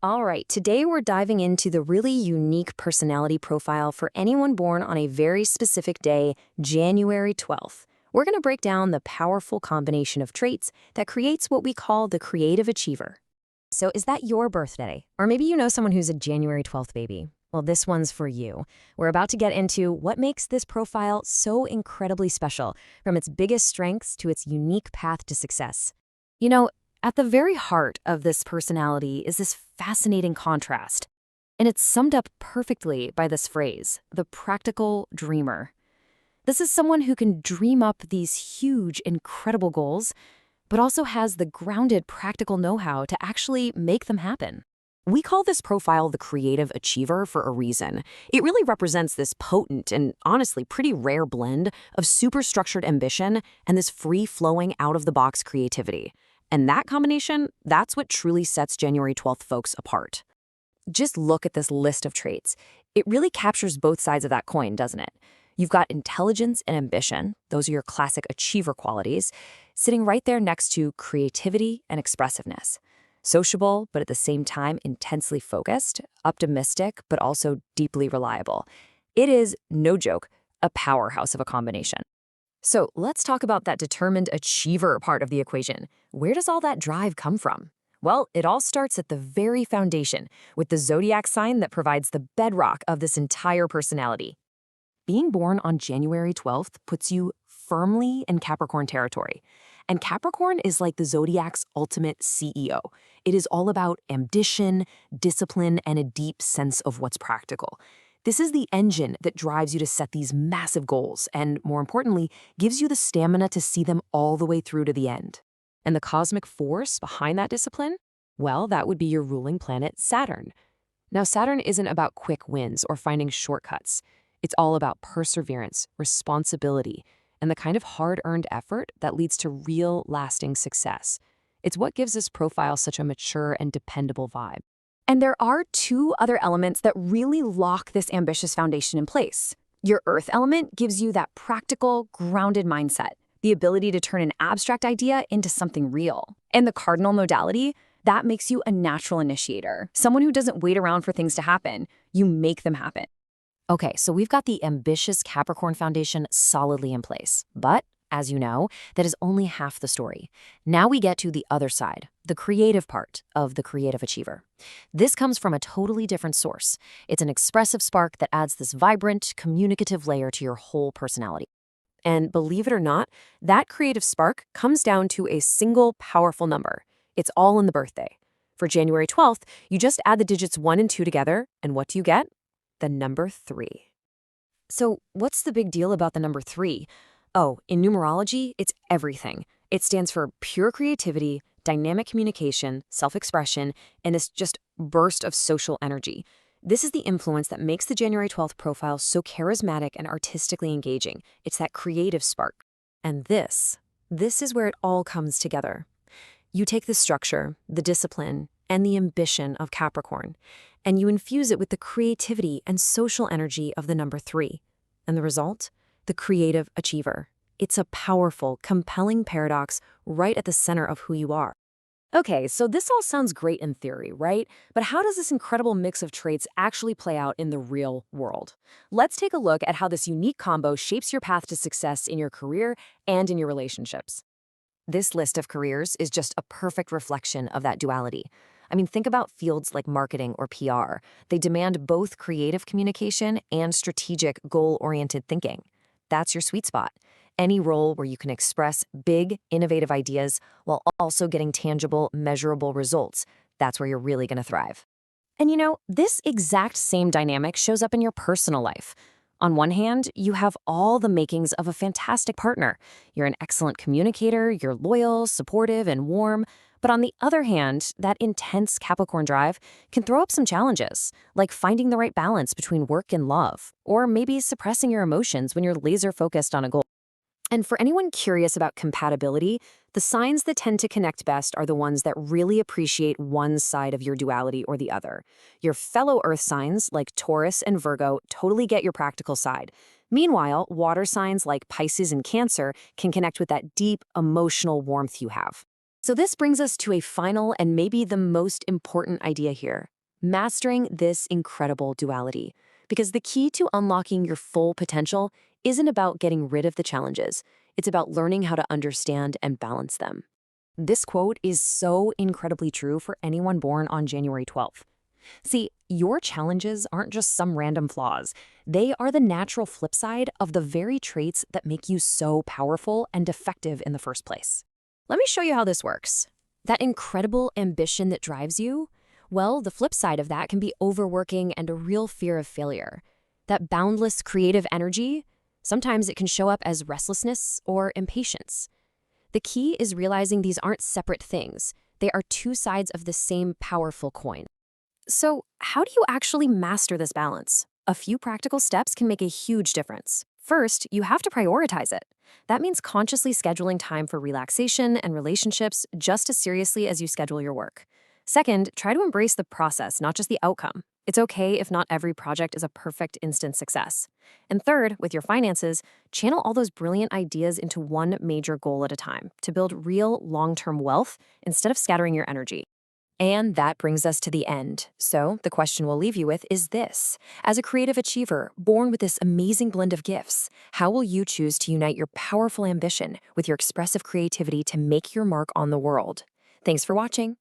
All right, today we're diving into the really unique personality profile for anyone born on a very specific day, January 12th. We're going to break down the powerful combination of traits that creates what we call the creative achiever. So, is that your birthday? Or maybe you know someone who's a January 12th baby? Well, this one's for you. We're about to get into what makes this profile so incredibly special, from its biggest strengths to its unique path to success. You know, at the very heart of this personality is this fascinating contrast, and it's summed up perfectly by this phrase, the practical dreamer. This is someone who can dream up these huge, incredible goals, but also has the grounded practical know-how to actually make them happen. We call this profile the creative achiever for a reason. It really represents this potent and honestly pretty rare blend of super-structured ambition and this free-flowing out-of-the-box creativity. And that combination, that's what truly sets January 12th folks apart. Just look at this list of traits. It really captures both sides of that coin, doesn't it? You've got intelligence and ambition, those are your classic achiever qualities, sitting right there next to creativity and expressiveness. Sociable, but at the same time intensely focused, optimistic, but also deeply reliable. It is, no joke, a powerhouse of a combination. So let's talk about that determined achiever part of the equation. Where does all that drive come from? Well, it all starts at the very foundation, with the zodiac sign that provides the bedrock of this entire personality. Being born on January 12th puts you firmly in Capricorn territory. And Capricorn is like the zodiac's ultimate CEO. It is all about ambition, discipline, and a deep sense of what's practical. This is the engine that drives you to set these massive goals and, more importantly, gives you the stamina to see them all the way through to the end. And the cosmic force behind that discipline? Well, that would be your ruling planet, Saturn. Now, Saturn isn't about quick wins or finding shortcuts. It's all about perseverance, responsibility, and the kind of hard-earned effort that leads to real, lasting success. It's what gives this profile such a mature and dependable vibe. And there are two other elements that really lock this ambitious foundation in place. Your earth element gives you that practical, grounded mindset, the ability to turn an abstract idea into something real. And the cardinal modality, that makes you a natural initiator, someone who doesn't wait around for things to happen. You make them happen. Okay, so we've got the ambitious Capricorn foundation solidly in place. But, as you know, that is only half the story. Now we get to the other side, the creative part of the creative achiever. This comes from a totally different source. It's an expressive spark that adds this vibrant, communicative layer to your whole personality. And believe it or not, that creative spark comes down to a single powerful number. It's all in the birthday. For January 12th, you just add the digits 1 and 2 together, and what do you get? The number 3. So what's the big deal about the number 3? Oh, in numerology, it's everything. It stands for pure creativity, dynamic communication, self-expression, and this just burst of social energy. This is the influence that makes the January 12th profile so charismatic and artistically engaging. It's that creative spark. And this is where it all comes together. You take the structure, the discipline, and the ambition of Capricorn, and you infuse it with the creativity and social energy of the number 3. And the result? The creative achiever. It's a powerful, compelling paradox right at the center of who you are. Okay, so this all sounds great in theory, right? But how does this incredible mix of traits actually play out in the real world? Let's take a look at how this unique combo shapes your path to success in your career and in your relationships. This list of careers is just a perfect reflection of that duality. I mean, think about fields like marketing or PR. They demand both creative communication and strategic, goal-oriented thinking. That's your sweet spot. Any role where you can express big, innovative ideas while also getting tangible, measurable results, that's where you're really going to thrive. And you know, this exact same dynamic shows up in your personal life. On one hand, you have all the makings of a fantastic partner. You're an excellent communicator, you're loyal, supportive, and warm. But on the other hand, that intense Capricorn drive can throw up some challenges, like finding the right balance between work and love, or maybe suppressing your emotions when you're laser-focused on a goal. And for anyone curious about compatibility, the signs that tend to connect best are the ones that really appreciate one side of your duality or the other. Your fellow Earth signs, like Taurus and Virgo, totally get your practical side. Meanwhile, water signs like Pisces and Cancer can connect with that deep, emotional warmth you have. So this brings us to a final and maybe the most important idea here, mastering this incredible duality. Because the key to unlocking your full potential isn't about getting rid of the challenges. It's about learning how to understand and balance them. This quote is so incredibly true for anyone born on January 12th. See, your challenges aren't just some random flaws. They are the natural flip side of the very traits that make you so powerful and effective in the first place. Let me show you how this works. That incredible ambition that drives you, well, the flip side of that can be overworking and a real fear of failure. That boundless creative energy, sometimes it can show up as restlessness or impatience. The key is realizing these aren't separate things. They are two sides of the same powerful coin. So, how do you actually master this balance? A few practical steps can make a huge difference. First, you have to prioritize it. That means consciously scheduling time for relaxation and relationships just as seriously as you schedule your work. Second, try to embrace the process, not just the outcome. It's okay if not every project is a perfect instant success. And third, with your finances, channel all those brilliant ideas into one major goal at a time to build real long-term wealth instead of scattering your energy. And that brings us to the end. So the question we'll leave you with is this. As a creative achiever, born with this amazing blend of gifts, how will you choose to unite your powerful ambition with your expressive creativity to make your mark on the world? Thanks for watching.